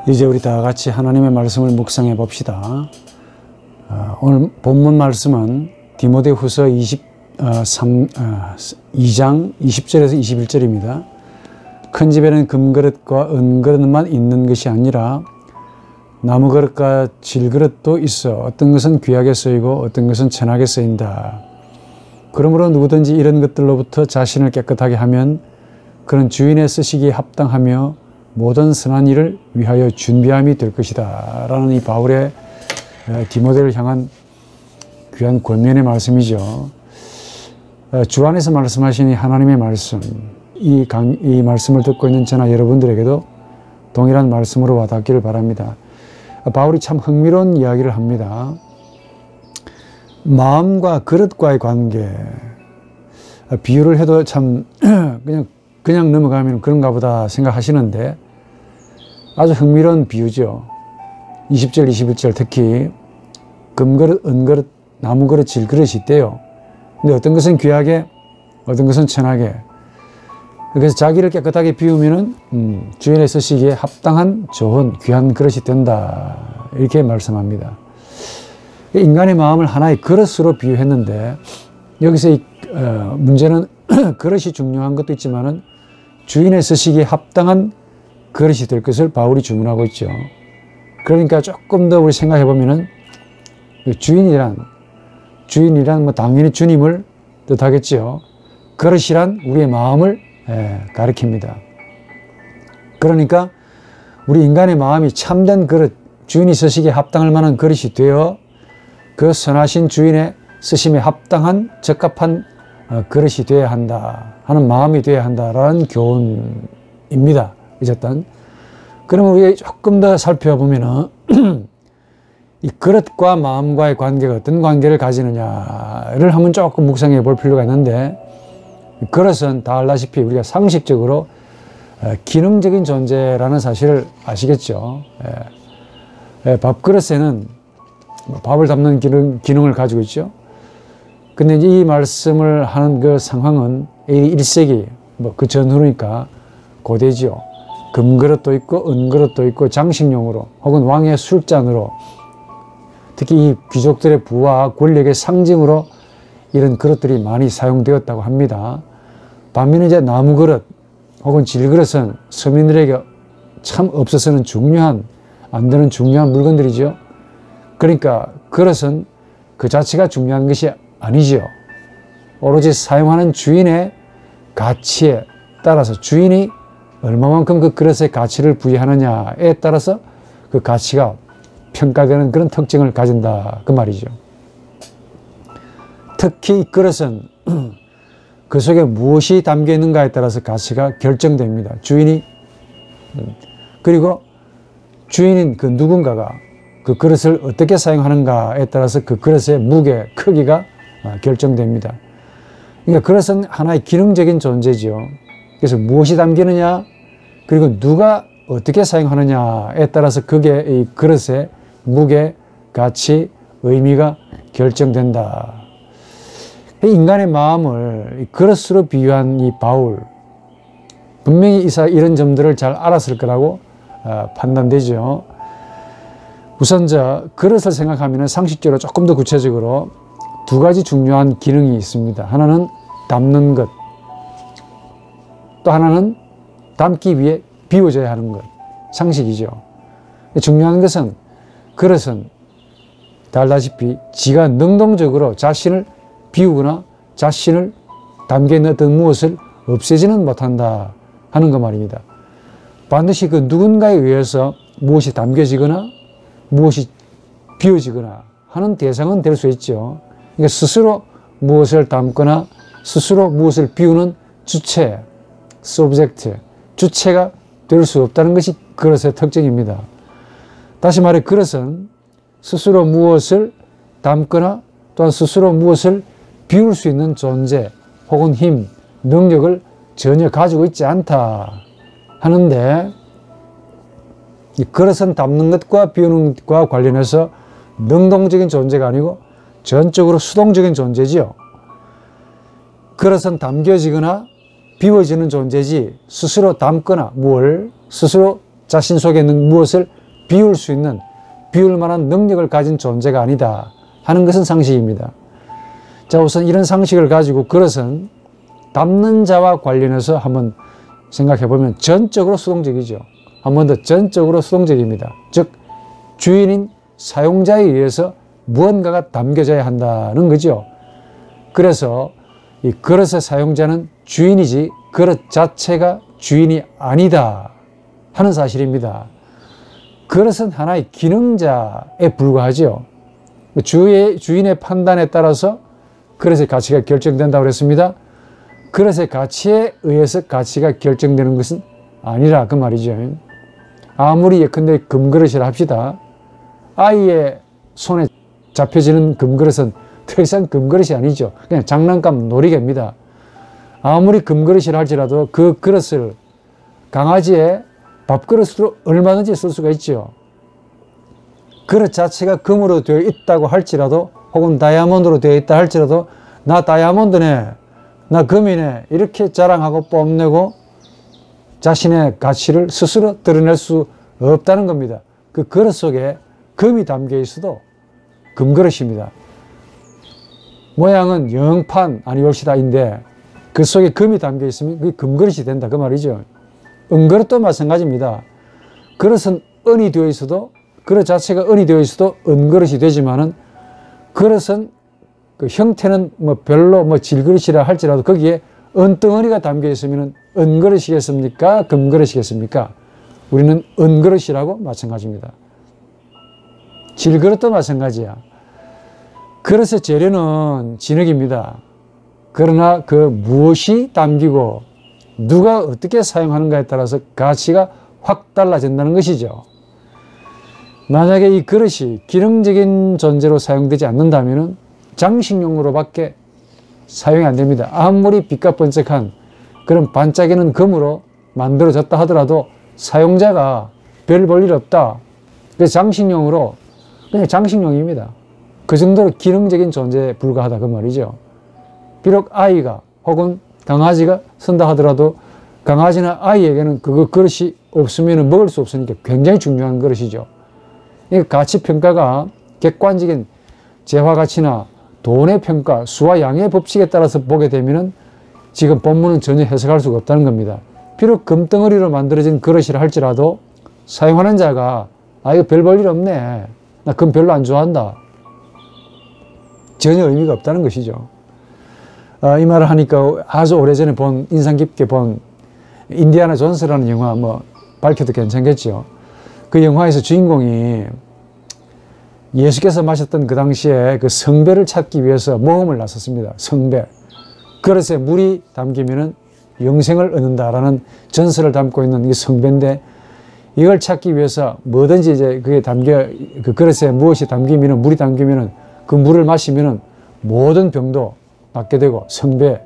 이제 우리 다 같이 하나님의 말씀을 묵상해 봅시다. 오늘 본문 말씀은 디모데후서 2장 20절에서 21절입니다. 큰 집에는 금그릇과 은그릇만 있는 것이 아니라 나무그릇과 질그릇도 있어 어떤 것은 귀하게 쓰이고 어떤 것은 천하게 쓰인다. 그러므로 누구든지 이런 것들로부터 자신을 깨끗하게 하면 그는 주인의 쓰시기에 합당하며 모든 선한 일을 위하여 준비함이 될 것이다 라는 이 바울의 디모데를 향한 귀한 권면의 말씀이죠. 주 안에서 말씀하신 이 하나님의 말씀, 이 말씀을 듣고 있는 저나 여러분들에게도 동일한 말씀으로 와닿기를 바랍니다. 바울이 참 흥미로운 이야기를 합니다. 마음과 그릇과의 관계, 비유를 해도 참 그냥 넘어가면 그런가 보다 생각하시는데 아주 흥미로운 비유죠. 20절, 21절 특히 금그릇, 은그릇, 나무그릇, 질그릇이 있대요. 근데 어떤 것은 귀하게, 어떤 것은 천하게. 그래서 자기를 깨끗하게 비우면은 주인의 쓰시기에 합당한 좋은 귀한 그릇이 된다. 이렇게 말씀합니다. 인간의 마음을 하나의 그릇으로 비유했는데 여기서 문제는 그릇이 중요한 것도 있지만은 주인의 쓰시기에 합당한 그릇이 될 것을 바울이 주문하고 있죠. 그러니까 조금 더 우리 생각해 보면은 주인이란 뭐 당연히 주님을 뜻하겠죠. 그릇이란 우리의 마음을 가리킵니다. 그러니까 우리 인간의 마음이 참된 그릇, 주인이 쓰시기에 합당할 만한 그릇이 되어 그 선하신 주인의 쓰심에 합당한 적합한 그릇이 되어야 한다 하는 마음이 되어야 한다라는 교훈입니다. 어쨌든 그러면 우리가 조금 더 살펴보면은 이 그릇과 마음과의 관계가 어떤 관계를 가지느냐를 한번 조금 묵상해 볼 필요가 있는데, 그릇은 다 알다시피 우리가 상식적으로 기능적인 존재라는 사실을 아시겠죠. 밥그릇에는 밥을 담는 기능을 가지고 있죠. 근데 이 말씀을 하는 그 상황은 1세기 그 전후니까 고대지요. 금그릇도 있고 은그릇도 있고 장식용으로 혹은 왕의 술잔으로, 특히 이 귀족들의 부와 권력의 상징으로 이런 그릇들이 많이 사용되었다고 합니다. 반면에 이제 나무그릇 혹은 질그릇은 서민들에게 참 없어서는 안 되는 중요한 물건들이죠. 그러니까 그릇은 그 자체가 중요한 것이 아니죠. 오로지 사용하는 주인의 가치에 따라서, 주인이 얼마만큼 그 그릇에 가치를 부여하느냐에 따라서 그 가치가 평가되는 그런 특징을 가진다 그 말이죠. 특히 이 그릇은 그 속에 무엇이 담겨 있는가에 따라서 가치가 결정됩니다. 그리고 주인인 그 누군가가 그 그릇을 어떻게 사용하는가에 따라서 그 그릇의 무게, 크기가 결정됩니다. 그러니까 그릇은 하나의 기능적인 존재죠. 그래서 무엇이 담기느냐, 그리고 누가 어떻게 사용하느냐에 따라서 그게 이 그릇의 무게, 가치, 의미가 결정된다. 인간의 마음을 그릇으로 비유한 이 바울, 분명히 이런 점들을 잘 알았을 거라고 판단되죠. 우선 그릇을 생각하면 상식적으로 조금 더 구체적으로 두 가지 중요한 기능이 있습니다. 하나는 담는 것, 또 하나는 담기 위해 비워져야 하는 것. 상식이죠. 중요한 것은 그릇은 다 알다시피 지가 능동적으로 자신을 비우거나 자신을 담겨있는 어떤 무엇을 없애지는 못한다 하는 것 말입니다. 반드시 그 누군가에 의해서 무엇이 담겨지거나 무엇이 비워지거나 하는 대상은 될 수 있죠. 그러니까 스스로 무엇을 담거나 스스로 무엇을 비우는 주체, subject, 주체가 될 수 없다는 것이 그릇의 특징입니다. 다시 말해 그릇은 스스로 무엇을 담거나 또한 스스로 무엇을 비울 수 있는 존재 혹은 힘, 능력을 전혀 가지고 있지 않다 하는데, 이 그릇은 담는 것과 비우는 것과 관련해서 능동적인 존재가 아니고 전적으로 수동적인 존재지요. 그릇은 담겨지거나 비워지는 존재지 스스로 담거나 스스로 자신 속에 있는 무엇을 비울 수 있는, 비울 만한 능력을 가진 존재가 아니다 하는 것은 상식입니다. 자, 우선 이런 상식을 가지고 그릇은 담는 자와 관련해서 한번 생각해 보면 전적으로 수동적이죠. 한 번 더 전적으로 수동적입니다. 즉 주인인 사용자에 의해서 무언가가 담겨져야 한다는 거죠. 그래서 이 그릇의 사용자는 주인이지 그릇 자체가 주인이 아니다 하는 사실입니다. 그릇은 하나의 기능자에 불과하죠. 주인의 판단에 따라서 그릇의 가치가 결정된다고 그랬습니다. 그릇의 가치에 의해서 가치가 결정되는 것은 아니라 그 말이죠. 아무리 예컨대 금그릇이라 합시다. 아이의 손에 잡혀지는 금그릇은 더 이상 금그릇이 아니죠. 그냥 장난감 놀이개입니다. 아무리 금그릇이라 할지라도 그 그릇을 강아지의 밥그릇으로 얼마든지 쓸 수가 있죠. 그릇 자체가 금으로 되어 있다고 할지라도 혹은 다이아몬드로 되어 있다 할지라도 나 다이아몬드네, 나 금이네 이렇게 자랑하고 뽐내고 자신의 가치를 스스로 드러낼 수 없다는 겁니다. 그 그릇 속에 금이 담겨 있어도 금그릇입니다. 모양은 영판 아니올시다인데 그 속에 금이 담겨 있으면 그게 금그릇이 된다 그 말이죠. 은그릇도 마찬가지입니다. 그릇은 은이 되어 있어도, 그릇 자체가 은이 되어 있어도 은그릇이 되지만은 그릇은 그 형태는 뭐 별로 뭐 질그릇이라 할지라도 거기에 은덩어리가 담겨 있으면 은그릇이겠습니까? 금그릇이겠습니까? 우리는 은그릇이라고 마찬가지입니다. 질그릇도 마찬가지야. 그릇의 재료는 진흙입니다. 그러나 그 무엇이 담기고 누가 어떻게 사용하는가에 따라서 가치가 확 달라진다는 것이죠. 만약에 이 그릇이 기능적인 존재로 사용되지 않는다면 장식용으로밖에 사용이 안 됩니다. 아무리 빛과 번쩍한 그런 반짝이는 금으로 만들어졌다 하더라도 사용자가 별 볼 일 없다. 그래서 장식용으로 그냥 장식용입니다. 그 정도로 기능적인 존재에 불과하다 그 말이죠. 비록 아이가 혹은 강아지가 쓴다 하더라도 강아지나 아이에게는 그 그릇이 없으면 먹을 수 없으니까 굉장히 중요한 그릇이죠. 이 가치평가가 객관적인 재화가치나 돈의 평가, 수와 양의 법칙에 따라서 보게 되면 지금 본문은 전혀 해석할 수가 없다는 겁니다. 비록 금덩어리로 만들어진 그릇이라 할지라도 사용하는 자가 이거 별 볼 일 없네. 나 금 별로 안 좋아한다. 전혀 의미가 없다는 것이죠. 이 말을 하니까 아주 오래전에 인상 깊게 본 인디아나 존스라는 영화 밝혀도 괜찮겠죠. 그 영화에서 주인공이 예수께서 마셨던 그 당시에 그 성배를 찾기 위해서 모험을 나섰습니다. 성배. 그릇에 물이 담기면은 영생을 얻는다라는 전설을 담고 있는 이 성배인데 이걸 찾기 위해서 뭐든지 이제 그게 그 그릇에 무엇이 담기면은 물이 담기면은 그 물을 마시면은 모든 병도 낫게 되고 성배,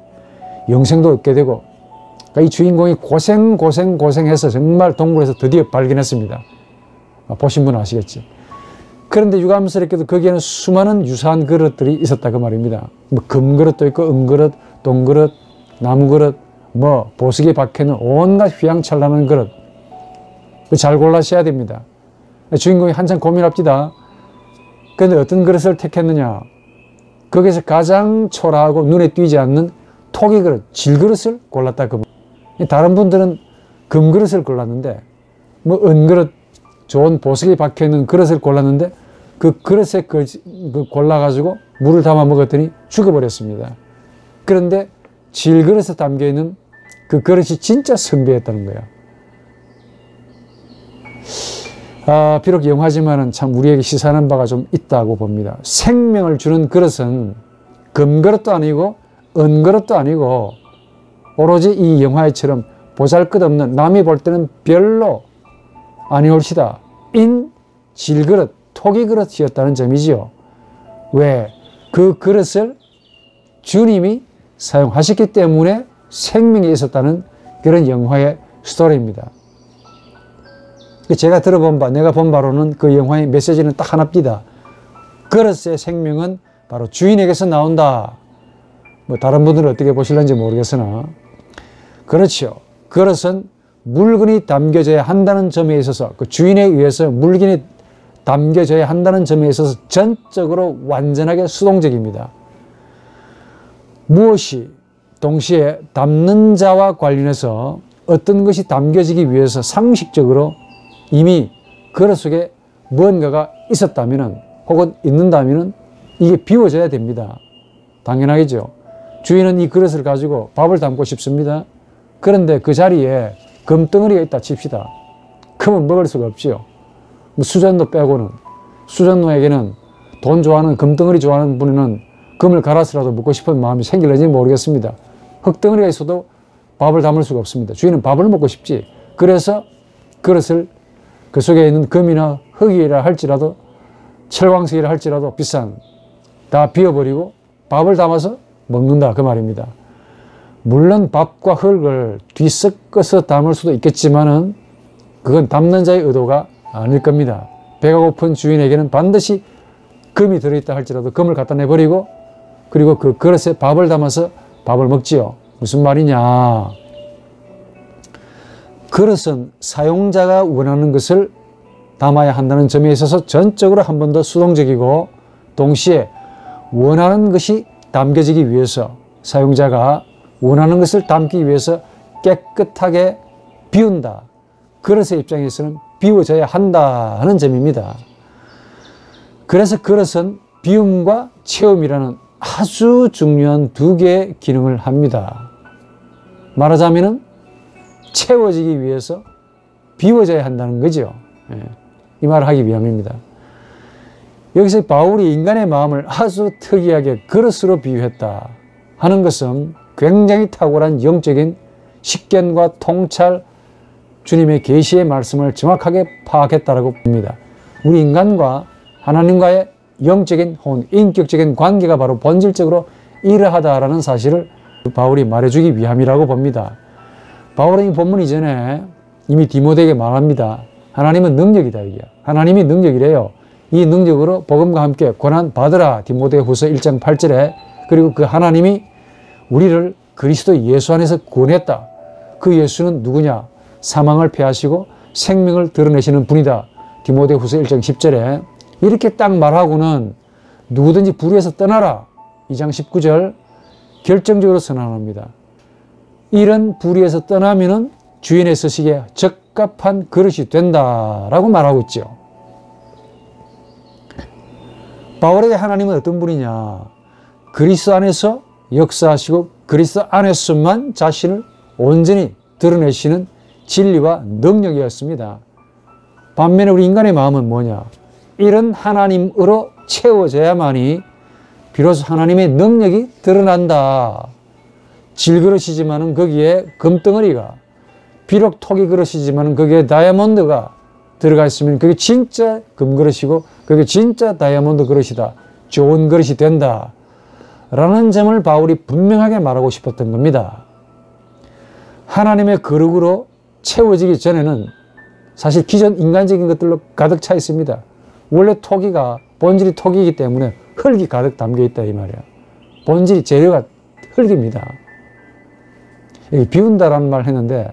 영생도 얻게 되고 그러니까 이 주인공이 고생해서 정말 동굴에서 드디어 발견했습니다. 보신 분은 아시겠지. 그런데 유감스럽게도 거기에는 수많은 유사한 그릇들이 있었다 그 말입니다. 뭐 금그릇도 있고 은그릇, 동그릇, 나무그릇, 뭐 보석이 박혀있는 온갖 휘황찬란한 그릇. 잘 골라셔야 됩니다. 주인공이 한참 고민합니다. 그런데 어떤 그릇을 택했느냐. 거기서 가장 초라하고 눈에 띄지 않는 토기 그릇, 질그릇을 골랐다. 다른 분들은 금그릇을 골랐는데 뭐 은그릇, 좋은 보석이 박혀있는 그릇을 골랐는데 그 그릇에 골라가지고 물을 담아 먹었더니 죽어버렸습니다. 그런데 질그릇에 담겨있는 그 그릇이 진짜 성배했다는 거예요. 비록 영화지만은 참 우리에게 시사하는 바가 좀 있다고 봅니다. 생명을 주는 그릇은 금그릇도 아니고 은그릇도 아니고 오로지 이 영화처럼 보잘것없는 남이 볼 때는 별로 아니올시다 인 질그릇, 토기그릇이었다는 점이지요. 왜? 그 그릇을 주님이 사용하셨기 때문에 생명이 있었다는 그런 영화의 스토리입니다. 제가 내가 본 바로는 그 영화의 메시지는 딱 하나입니다. 그릇의 생명은 바로 주인에게서 나온다. 다른 분들은 어떻게 보실는지 모르겠으나 그렇죠. 그릇은 물건이 담겨져야 한다는 점에 있어서, 그 주인에 의해서 물건이 담겨져야 한다는 점에 있어서 전적으로 완전하게 수동적입니다. 무엇이 동시에 담는 자와 관련해서 어떤 것이 담겨지기 위해서 상식적으로 이미 그릇 속에 무언가가 있었다면 혹은 있는다면 이게 비워져야 됩니다. 당연하겠죠. 주인은 이 그릇을 가지고 밥을 담고 싶습니다. 그런데 그 자리에 금덩어리가 있다 칩시다. 그러면 먹을 수가 없지요. 수전도 빼고는, 수전노에게는 돈 좋아하는, 금덩어리 좋아하는 분은 금을 갈아서라도 먹고 싶은 마음이 생길는지 모르겠습니다. 흙덩어리가 있어도 밥을 담을 수가 없습니다. 주인은 밥을 먹고 싶지. 그래서 그릇을 그 속에 있는 금이나 흙이라 할지라도, 철광석이라 할지라도 비싼 다 비워버리고 밥을 담아서 먹는다, 그 말입니다. 물론 밥과 흙을 뒤섞어서 담을 수도 있겠지만은 그건 담는 자의 의도가 아닐 겁니다. 배가 고픈 주인에게는 반드시 금이 들어있다 할지라도 금을 갖다 내버리고 그리고 그 그릇에 밥을 담아서 밥을 먹지요. 무슨 말이냐. 그릇은 사용자가 원하는 것을 담아야 한다는 점에 있어서 전적으로 한 번 더 수동적이고 동시에 원하는 것이 담겨지기 위해서 사용자가 원하는 것을 담기 위해서 깨끗하게 비운다. 그릇의 입장에서는 비워져야 한다는 점입니다. 그래서 그릇은 비움과 채움이라는 아주 중요한 두 개의 기능을 합니다. 말하자면 채워지기 위해서 비워져야 한다는 거죠. 이 말을 하기 위함입니다. 여기서 바울이 인간의 마음을 아주 특이하게 그릇으로 비유했다 하는 것은 굉장히 탁월한 영적인 식견과 통찰, 주님의 계시의 말씀을 정확하게 파악했다라고 봅니다. 우리 인간과 하나님과의 영적인 혹은 인격적인 관계가 바로 본질적으로 이러하다라는 사실을 바울이 말해주기 위함이라고 봅니다. 바울은 이 본문 이전에 이미 디모데에게 말합니다. 하나님은 능력이다. 이게. 하나님이 능력이래요. 이 능력으로 복음과 함께 고난 받으라. 디모데후서 1장 8절에. 그리고 그 하나님이 우리를 그리스도 예수 안에서 구원했다. 그 예수는 누구냐? 사망을 패하시고 생명을 드러내시는 분이다. 디모데후서 1장 10절에. 이렇게 딱 말하고는 누구든지 불의에서 떠나라. 2장 19절 결정적으로 선언합니다. 이런 불의에서 떠나면은 주인의 서식에 적합한 그릇이 된다라고 말하고 있죠. 바울에게 하나님은 어떤 분이냐? 그리스도 안에서 역사하시고 그리스도 안에서만 자신을 온전히 드러내시는 진리와 능력이었습니다. 반면에 우리 인간의 마음은 뭐냐? 이런 하나님으로 채워져야만이 비로소 하나님의 능력이 드러난다. 질그릇이지만은 거기에 금덩어리가, 비록 토기 그릇이지만은 거기에 다이아몬드가 들어가 있으면 그게 진짜 금그릇이고 그게 진짜 다이아몬드 그릇이다. 좋은 그릇이 된다. 라는 점을 바울이 분명하게 말하고 싶었던 겁니다. 하나님의 그릇으로 채워지기 전에는 사실 기존 인간적인 것들로 가득 차 있습니다. 원래 토기가 본질이 토기이기 때문에 흙이 가득 담겨 있다 이 말이야. 본질이 재료가 흙입니다. 비운다라는 말을 했는데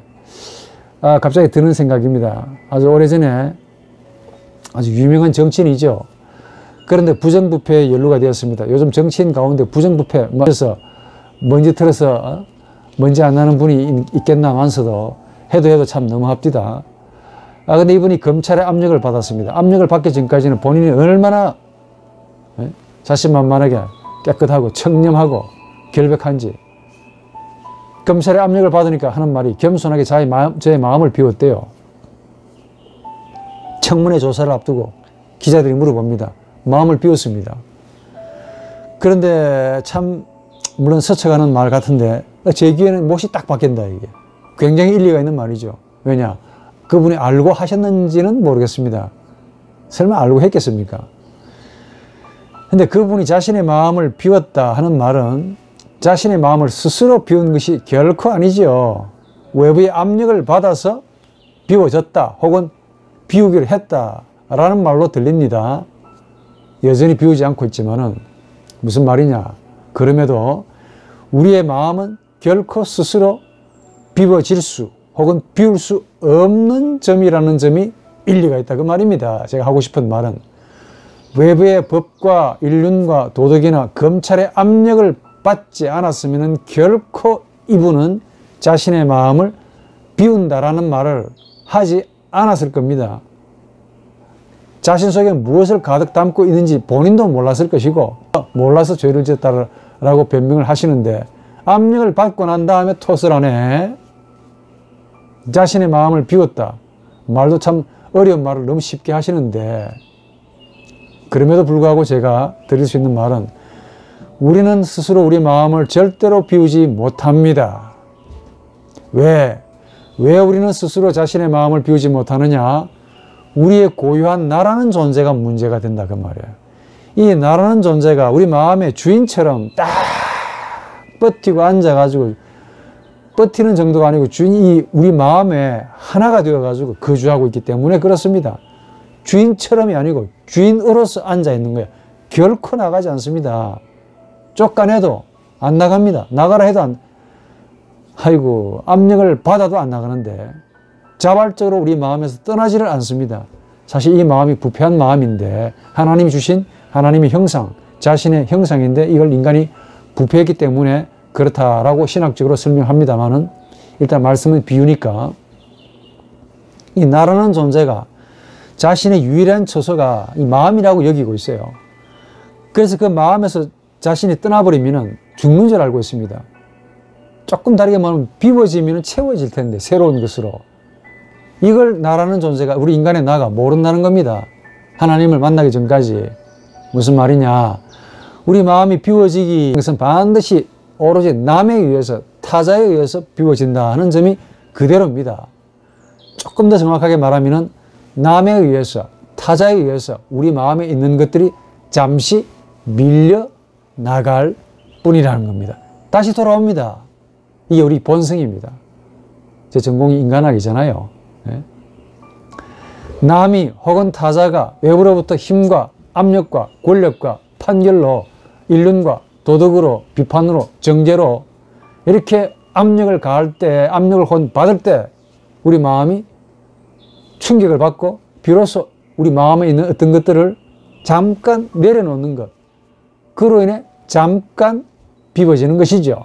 갑자기 드는 생각입니다. 아주 오래전에 아주 유명한 정치인이죠. 그런데 부정부패에 연루가 되었습니다. 요즘 정치인 가운데 부정부패 그래서 먼지 털어서 먼지 안 나는 분이 있겠나 하면서도 해도 참 너무합디다. 근데 이분이 검찰의 압력을 받았습니다. 압력을 받기 전까지는 본인이 얼마나 자신만만하게 깨끗하고 청렴하고 결백한지, 검찰의 압력을 받으니까 하는 말이 겸손하게 저의 마음을 비웠대요. 청문회 조사를 앞두고 기자들이 물어봅니다. 마음을 비웠습니다. 그런데 참 물론 스쳐가는 말 같은데 제 귀에는 못이 딱 박힌다 이게. 굉장히 일리가 있는 말이죠. 왜냐? 그분이 알고 하셨는지는 모르겠습니다. 설마 알고 했겠습니까? 근데 그분이 자신의 마음을 비웠다 하는 말은 자신의 마음을 스스로 비운 것이 결코 아니죠. 외부의 압력을 받아서 비워졌다 혹은 비우기를 했다라는 말로 들립니다. 여전히 비우지 않고 있지만은 무슨 말이냐? 그럼에도 우리의 마음은 결코 스스로 비워질 수 혹은 비울 수 없는 점이라는 점이 일리가 있다 그 말입니다. 제가 하고 싶은 말은 외부의 법과 인륜과 도덕이나 검찰의 압력을 받지 않았으면 결코 이분은 자신의 마음을 비운다라는 말을 하지 않았을 겁니다. 자신 속에 무엇을 가득 담고 있는지 본인도 몰랐을 것이고 몰라서 죄를 지었다라고 변명을 하시는데 압력을 받고 난 다음에 톳을 하네. 자신의 마음을 비웠다. 말도 참 어려운 말을 너무 쉽게 하시는데 그럼에도 불구하고 제가 드릴 수 있는 말은 우리는 스스로 우리 마음을 절대로 비우지 못합니다. 왜 우리는 스스로 자신의 마음을 비우지 못하느냐? 우리의 고유한 나라는 존재가 문제가 된다 그 말이에요. 이 나라는 존재가 우리 마음의 주인처럼 딱 버티고 앉아가지고 버티는 정도가 아니고 주인이 우리 마음에 하나가 되어가지고 거주하고 있기 때문에 그렇습니다. 주인처럼이 아니고 주인으로서 앉아있는 거예요. 결코 나가지 않습니다. 쫓아내도 안 나갑니다. 나가라 해도 아이고 압력을 받아도 안 나가는데 자발적으로 우리 마음에서 떠나지를 않습니다. 사실 이 마음이 부패한 마음인데 하나님이 주신 하나님의 형상, 자신의 형상인데 이걸 인간이 부패했기 때문에 그렇다라고 신학적으로 설명합니다만은 일단 말씀은 비유니까 이 나라는 존재가 자신의 유일한 처소가 이 마음이라고 여기고 있어요. 그래서 그 마음에서 자신이 떠나버리면 죽는 줄 알고 있습니다. 조금 다르게 말하면 비워지면 채워질 텐데 새로운 것으로 이걸 나라는 존재가 우리 인간의 나가 모른다는 겁니다. 하나님을 만나기 전까지. 무슨 말이냐? 우리 마음이 비워지기 것은 반드시 오로지 남에 의해서 타자에 의해서 비워진다는 점이 그대로입니다. 조금 더 정확하게 말하면 남에 의해서 타자에 의해서 우리 마음에 있는 것들이 잠시 밀려 나갈 뿐이라는 겁니다. 다시 돌아옵니다. 이게 우리 본성입니다. 제 전공이 인간학이잖아요. 네? 남이 혹은 타자가 외부로부터 힘과 압력과 권력과 판결로 인륜과 도덕으로 비판으로 정죄로 이렇게 압력을 가할 때 압력을 받을 때 우리 마음이 충격을 받고 비로소 우리 마음에 있는 어떤 것들을 잠깐 내려놓는 것 그로 인해 잠깐 비워지는 것이죠.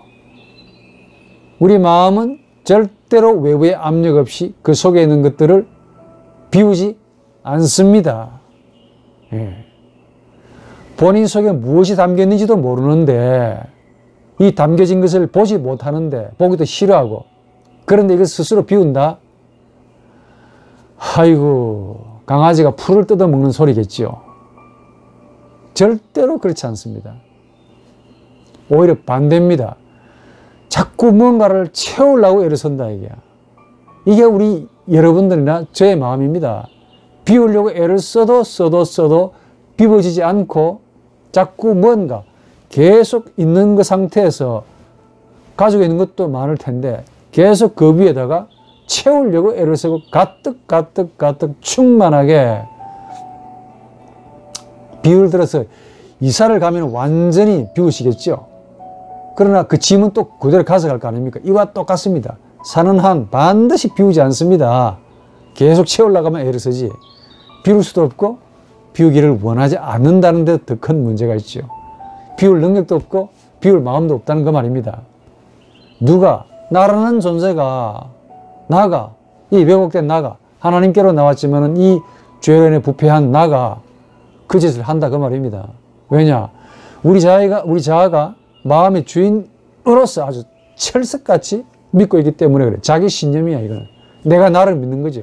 우리 마음은 절대로 외부의 압력 없이 그 속에 있는 것들을 비우지 않습니다. 예. 본인 속에 무엇이 담겨 있는지도 모르는데 이 담겨진 것을 보지 못하는데 보기도 싫어하고 그런데 이걸 스스로 비운다? 아이고 강아지가 풀을 뜯어먹는 소리겠지요. 절대로 그렇지 않습니다. 오히려 반대입니다. 자꾸 뭔가를 채우려고 애를 쓴다 이게. 이게 우리 여러분들이나 저의 마음입니다. 비우려고 애를 써도 비워지지 않고 자꾸 뭔가 계속 있는 그 상태에서 가지고 있는 것도 많을 텐데 계속 그 위에다가 채우려고 애를 쓰고 가득 충만하게 비유를 들어서 이사를 가면 완전히 비우시겠죠. 그러나 그 짐은 또 그대로 가져갈 거 아닙니까? 이와 똑같습니다. 사는 한 반드시 비우지 않습니다. 계속 채우려고 하면 애를 쓰지 비울 수도 없고 비우기를 원하지 않는다는 데 더 큰 문제가 있죠. 비울 능력도 없고 비울 마음도 없다는 그 말입니다. 누가 나라는 존재가 나가 이 왜곡된 나가 하나님께로 나왔지만 이 죄로 인해 부패한 나가 그 짓을 한다 그 말입니다. 왜냐? 우리 자아가 마음의 주인으로서 아주 철석같이 믿고 있기 때문에 그래. 자기 신념이야 이거는. 내가 나를 믿는 거죠.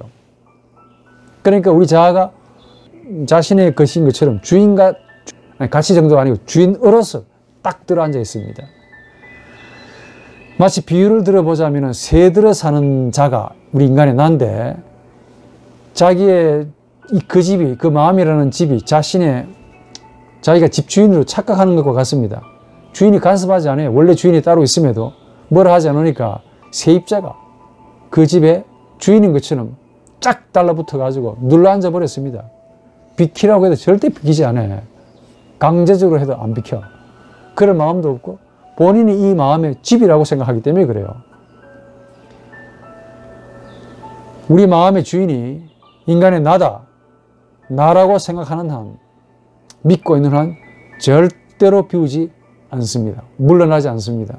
그러니까 우리 자아가 자신의 것인 것처럼 주인과 가치 정도가 아니고 주인으로서 딱 들어앉아 있습니다. 마치 비유를 들어보자면 새들어 사는 자가 우리 인간의 나인데 자기의 그 집이 그 마음이라는 집이 자기가 집주인으로 착각하는 것과 같습니다. 주인이 간섭하지 않아요. 원래 주인이 따로 있음에도 뭐라 하지 않으니까 세입자가 그 집의 주인인 것처럼 쫙 달라붙어 가지고 눌러앉아 버렸습니다. 비키라고 해도 절대 비키지 않아요. 강제적으로 해도 안 비켜. 그럴 마음도 없고 본인이 이 마음의 집이라고 생각하기 때문에 그래요. 우리 마음의 주인이 인간의 나다, 나라고 생각하는 한, 믿고 있는 한 절대로 비우지 않습니다. 물러나지 않습니다.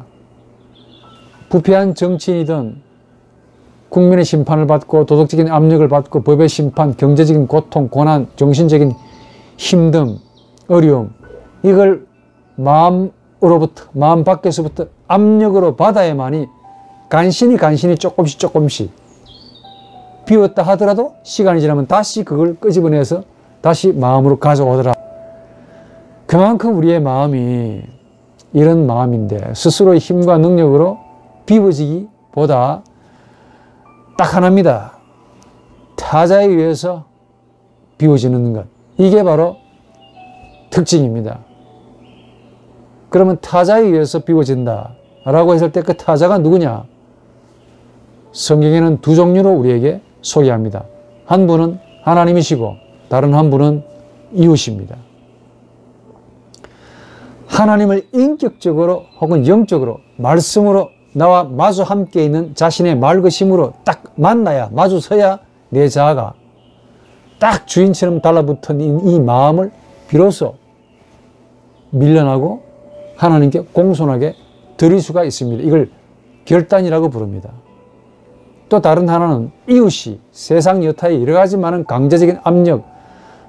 부패한 정치인이든 국민의 심판을 받고 도덕적인 압력을 받고 법의 심판, 경제적인 고통, 고난, 정신적인 힘듦, 어려움, 이걸 마음으로부터, 마음 밖에서부터 압력으로 받아야만이 간신히 조금씩 비웠다 하더라도 시간이 지나면 다시 그걸 끄집어내서 다시 마음으로 가져오더라. 그만큼 우리의 마음이 이런 마음인데 스스로의 힘과 능력으로 비워지기보다 딱 하나입니다. 타자에 의해서 비워지는 것. 이게 바로 특징입니다. 그러면 타자에 의해서 비워진다 라고 했을 때 그 타자가 누구냐? 성경에는 두 종류로 우리에게 소개합니다. 한 분은 하나님이시고 다른 한 분은 이웃입니다. 하나님을 인격적으로 혹은 영적으로 말씀으로 나와 마주 함께 있는 자신의 맑으심으로 딱 만나야, 마주서야 내 자아가 딱 주인처럼 달라붙은 이 마음을 비로소 밀려나고 하나님께 공손하게 드릴 수가 있습니다. 이걸 결단이라고 부릅니다. 또 다른 하나는 이웃이 세상 여타의 여러 가지 많은 강제적인 압력,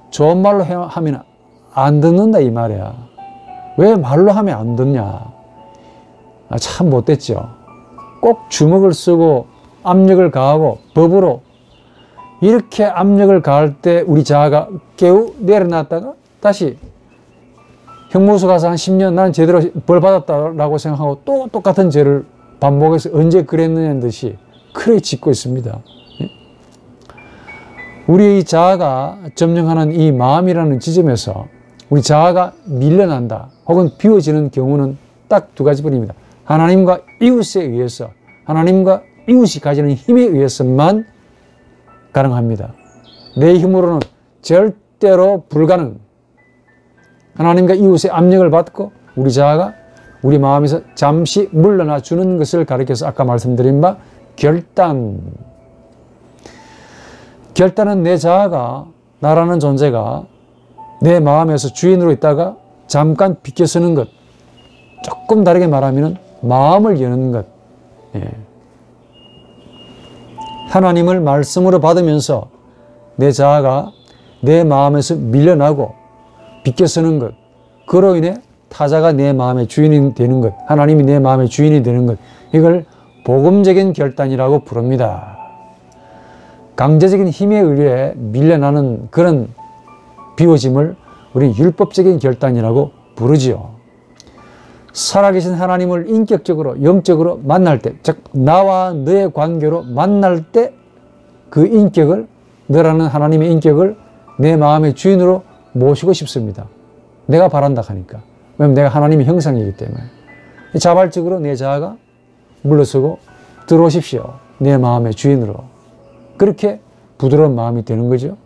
좋은 말로 하면 안 듣는다 이 말이야. 왜 말로 하면 안 듣냐? 참 못됐죠. 꼭 주먹을 쓰고 압력을 가하고 법으로 이렇게 압력을 가할 때 우리 자아가 깨우 내려놨다가 다시 형무소 가서 한 10년 나는 제대로 벌 받았다라고 생각하고 또 똑같은 죄를 반복해서 언제 그랬느냐는 듯이 크게 짓고 있습니다. 우리의 자아가 점령하는 이 마음이라는 지점에서 우리 자아가 밀려난다 혹은 비워지는 경우는 딱 두 가지뿐입니다. 하나님과 이웃에 의해서, 하나님과 이웃이 가지는 힘에 의해서만 가능합니다. 내 힘으로는 절대로 불가능. 하나님과 이웃의 압력을 받고 우리 자아가 우리 마음에서 잠시 물러나 주는 것을 가리켜서 아까 말씀드린 바 결단. 결단은 내 자아가, 나라는 존재가 내 마음에서 주인으로 있다가 잠깐 비껴서는 것. 조금 다르게 말하면 마음을 여는 것. 하나님을 말씀으로 받으면서 내 자아가 내 마음에서 밀려나고 비껴서는 것. 그로 인해 타자가 내 마음의 주인이 되는 것. 하나님이 내 마음의 주인이 되는 것. 이걸 복음적인 결단이라고 부릅니다. 강제적인 힘에 의해 밀려나는 그런 비워짐을 우리는 율법적인 결단이라고 부르지요. 살아계신 하나님을 인격적으로, 영적으로 만날 때, 즉 나와 너의 관계로 만날 때 그 인격을, 너라는 하나님의 인격을 내 마음의 주인으로 모시고 싶습니다. 내가 바란다 하니까. 왜냐면 내가 하나님의 형상이기 때문에. 자발적으로 내 자아가 물러서고 들어오십시오. 내 마음의 주인으로. 그렇게 부드러운 마음이 되는 거죠.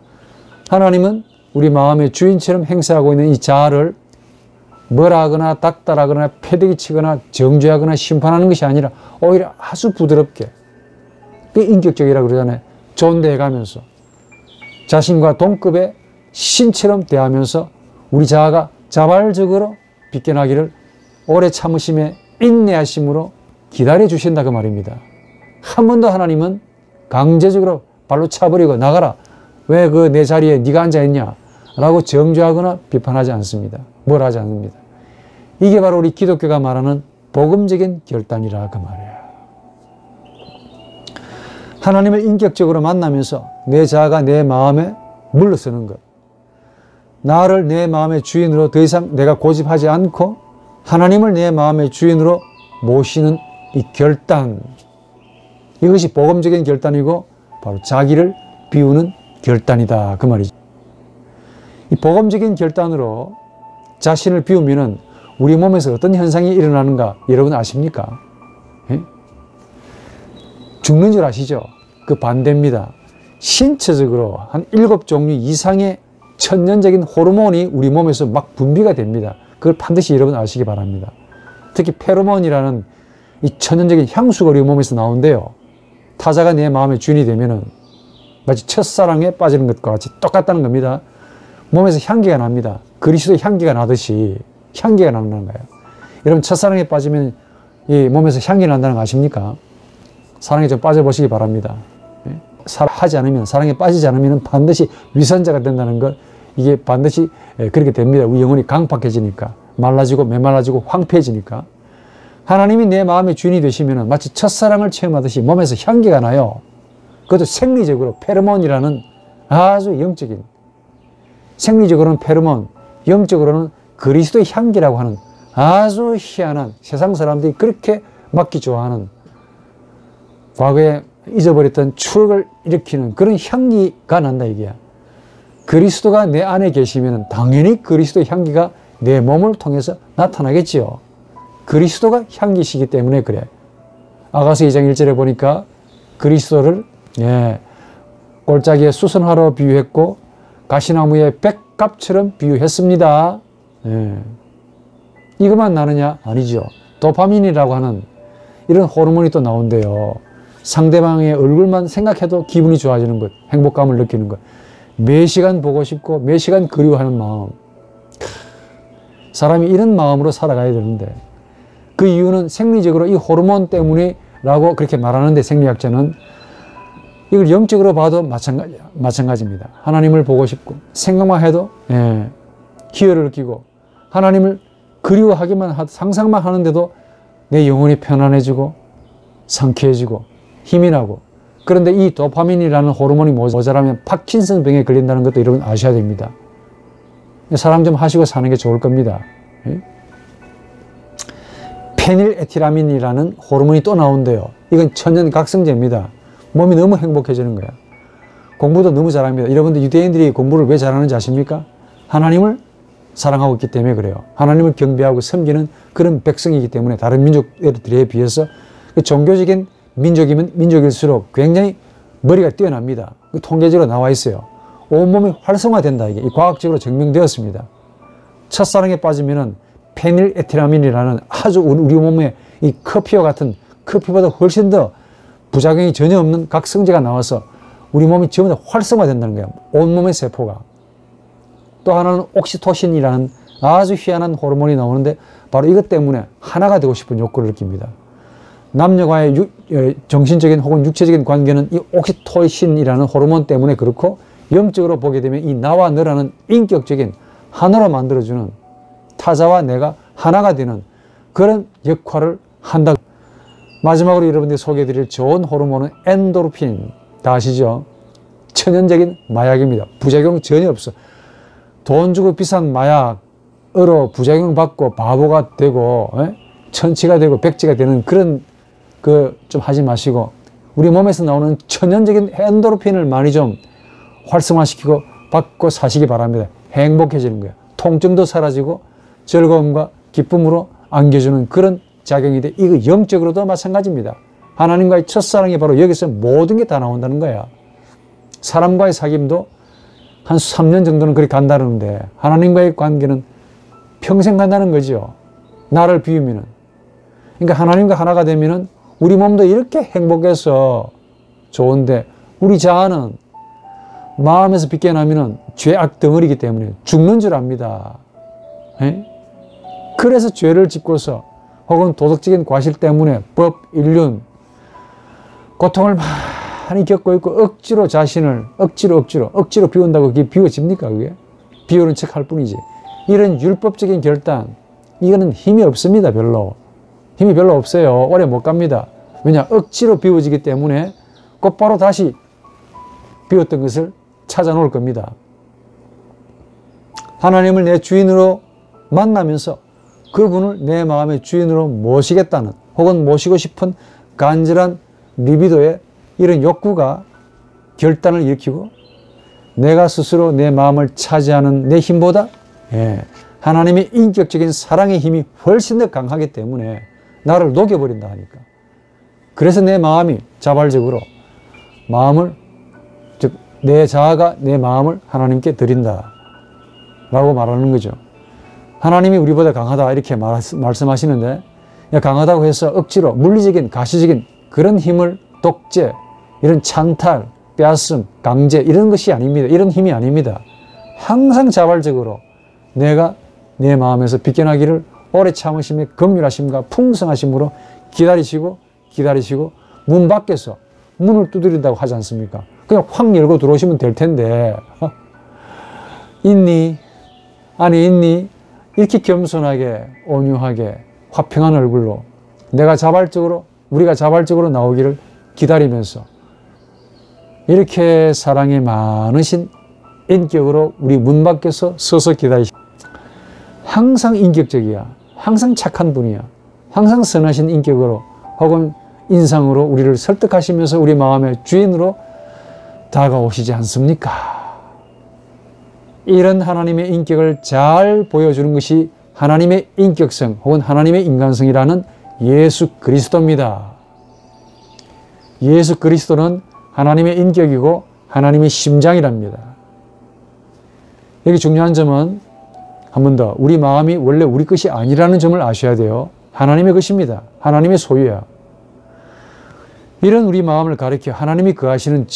하나님은 우리 마음의 주인처럼 행사하고 있는 이 자아를 뭐라 하거나 닥달하거나 패대기 치거나 정죄하거나 심판하는 것이 아니라 오히려 아주 부드럽게, 그 인격적이라고 그러잖아요. 존대해가면서 자신과 동급의 신처럼 대하면서 우리 자아가 자발적으로 비껴나기를 오래 참으심에 인내하심으로 기다려 주신다 그 말입니다. 한 번도 하나님은 강제적으로 발로 차버리고 나가라, 왜 그 내 자리에 네가 앉아있냐 라고 정죄하거나 비판하지 않습니다. 뭘 하지 않습니다. 이게 바로 우리 기독교가 말하는 복음적인 결단이라 그 말이에요. 하나님을 인격적으로 만나면서 내 자아가 내 마음에 물러서는 것. 나를 내 마음의 주인으로 더 이상 내가 고집하지 않고 하나님을 내 마음의 주인으로 모시는 이 결단. 이것이 복음적인 결단이고 바로 자기를 비우는 결단이다 그 말이죠. 이 복음적인 결단으로 자신을 비우면은 우리 몸에서 어떤 현상이 일어나는가 여러분 아십니까? 예? 죽는 줄 아시죠? 그 반대입니다. 신체적으로 한 7종류 이상의 천연적인 호르몬이 우리 몸에서 막 분비가 됩니다. 그걸 반드시 여러분 아시기 바랍니다. 특히 페로몬이라는 이 천연적인 향수가 우리 몸에서 나오는데요. 타자가 내 마음의 주인이 되면은 마치 첫사랑에 빠지는 것과 같이 똑같다는 겁니다. 몸에서 향기가 납니다. 그리스도의 향기가 나듯이 향기가 난다는 거예요. 여러분 첫사랑에 빠지면 이 몸에서 향기 난다는 거 아십니까? 사랑에 좀 빠져보시기 바랍니다. 하지 않으면, 사랑에 빠지지 않으면 반드시 위선자가 된다는 것, 이게 반드시 그렇게 됩니다. 우리 영혼이 강팍해지니까, 말라지고 메말라지고 황폐해지니까. 하나님이 내 마음의 주인이 되시면 마치 첫사랑을 체험하듯이 몸에서 향기가 나요. 그것도 생리적으로 페로몬이라는 아주 영적인, 생리적으로는 페로몬, 영적으로는 그리스도의 향기라고 하는 아주 희한한, 세상 사람들이 그렇게 맡기 좋아하는, 과거에 잊어버렸던 추억을 일으키는 그런 향기가 난다 이게야. 그리스도가 내 안에 계시면 당연히 그리스도의 향기가 내 몸을 통해서 나타나겠지요. 그리스도가 향기시기 때문에 그래. 아가서 2장 1절에 보니까 그리스도를 골짜기에 수선화로 비유했고 가시나무의 백갑처럼 비유했습니다. 이것만 나느냐? 아니죠. 도파민이라고 하는 이런 호르몬이 또 나온대요. 상대방의 얼굴만 생각해도 기분이 좋아지는 것, 행복감을 느끼는 것, 매 시간 보고 싶고 매 시간 그리워하는 마음. 사람이 이런 마음으로 살아가야 되는데, 그 이유는 생리적으로 이 호르몬 때문이라고 그렇게 말하는데, 생리학자는 이걸 영적으로 봐도 마찬가지입니다. 하나님을 보고 싶고 생각만 해도 희열을 느끼고, 하나님을 그리워하기만 상상만 하는데도 내 영혼이 편안해지고 상쾌해지고 힘이 나고. 그런데 이 도파민이라는 호르몬이 모자라면 파킨슨 병에 걸린다는 것도 여러분 아셔야 됩니다. 사랑 좀 하시고 사는 게 좋을 겁니다. 페닐에티라민이라는 호르몬이 또 나온대요. 이건 천연각성제입니다. 몸이 너무 행복해지는 거야. 공부도 너무 잘합니다. 여러분들 유대인들이 공부를 왜 잘하는지 아십니까? 하나님을 사랑하고 있기 때문에 그래요. 하나님을 경배하고 섬기는 그런 백성이기 때문에 다른 민족들에 비해서 종교적인 민족이면 민족일수록 굉장히 머리가 뛰어납니다. 통계적으로 나와 있어요. 온몸이 활성화된다. 이게 과학적으로 증명되었습니다. 첫사랑에 빠지면은 페닐에티라민이라는 아주 우리 몸에 이 커피와 같은, 커피보다 훨씬 더 부작용이 전혀 없는 각성제가 나와서 우리 몸이 전부 다 활성화된다는 거예요. 온몸의 세포가. 또 하나는 옥시토신이라는 아주 희한한 호르몬이 나오는데, 바로 이것 때문에 하나가 되고 싶은 욕구를 느낍니다. 남녀와의 정신적인 혹은 육체적인 관계는 이 옥시토신이라는 호르몬 때문에 그렇고, 영적으로 보게 되면 이 나와 너라는 인격적인 하나로 만들어주는, 타자와 내가 하나가 되는 그런 역할을 한다. 마지막으로 여러분들이 소개해드릴 좋은 호르몬은 엔도르핀. 다 아시죠? 천연적인 마약입니다. 부작용 전혀 없어. 돈 주고 비싼 마약으로 부작용 받고 바보가 되고 천치가 되고 백지가 되는 그런 좀 하지 마시고, 우리 몸에서 나오는 천연적인 엔도르핀을 많이 좀 활성화시키고 받고 사시기 바랍니다. 행복해지는 거예요. 통증도 사라지고 즐거움과 기쁨으로 안겨주는 그런 작용이 돼. 이거 영적으로도 마찬가지입니다. 하나님과의 첫사랑이 바로 여기서 모든 게 다 나온다는 거야. 사람과의 사귐도 한 3년 정도는 그렇게 간다는데, 하나님과의 관계는 평생 간다는 거죠. 나를 비우면은. 그러니까 하나님과 하나가 되면은 우리 몸도 이렇게 행복해서 좋은데, 우리 자아는 마음에서 빗겨나면은 죄악 덩어리이기 때문에 죽는 줄 압니다. 그래서 죄를 짓고서 혹은 도덕적인 과실 때문에 법, 인륜, 고통을 많이 겪고 있고, 억지로 자신을 억지로 비운다고 그게 비워집니까? 그게 비우는 척 할 뿐이지. 이런 율법적인 결단, 이거는 힘이 없습니다. 힘이 별로 없어요. 오래 못 갑니다. 왜냐? 억지로 비워지기 때문에 곧바로 다시 비웠던 것을 찾아놓을 겁니다. 하나님을 내 주인으로 만나면서 그분을 내 마음의 주인으로 모시겠다는, 혹은 모시고 싶은 간절한 리비도의 이런 욕구가 결단을 일으키고, 내가 스스로 내 마음을 차지하는 내 힘보다 하나님의 인격적인 사랑의 힘이 훨씬 더 강하기 때문에 나를 녹여버린다 하니까. 그래서 내 마음이 자발적으로 즉 내 자아가 내 마음을 하나님께 드린다 라고 말하는 거죠. 하나님이 우리보다 강하다 이렇게 말씀하시는데, 강하다고 해서 억지로 물리적인 가시적인 그런 힘을, 독재, 이런 찬탈, 빼앗음, 강제 이런 것이 아닙니다. 이런 힘이 아닙니다. 항상 자발적으로 내가 내 마음에서 비껴나기를 오래 참으심에 긍휼하심과 풍성하심으로 기다리시고 문 밖에서 문을 두드린다고 하지 않습니까? 그냥 확 열고 들어오시면 될 텐데 있니? 아니 있니? 이렇게 겸손하게 온유하게 화평한 얼굴로 우리가 자발적으로 나오기를 기다리면서 이렇게 사랑이 많으신 인격으로 우리 문 밖에서 서서 기다리시고 항상 인격적이야. 항상 착한 분이야. 항상 선하신 인격으로 혹은 인상으로 우리를 설득하시면서 우리 마음의 주인으로 다가오시지 않습니까? 이런 하나님의 인격을 잘 보여주는 것이 하나님의 인격성 혹은 하나님의 인간성이라는 예수 그리스도입니다. 예수 그리스도는 하나님의 인격이고 하나님의 심장이랍니다. 여기 중요한 점은 한 번 더 우리 마음이 원래 우리 것이 아니라는 점을 아셔야 돼요. 하나님의 것입니다. 하나님의 소유야. 이런 우리 마음을 가리켜 하나님이 거하시는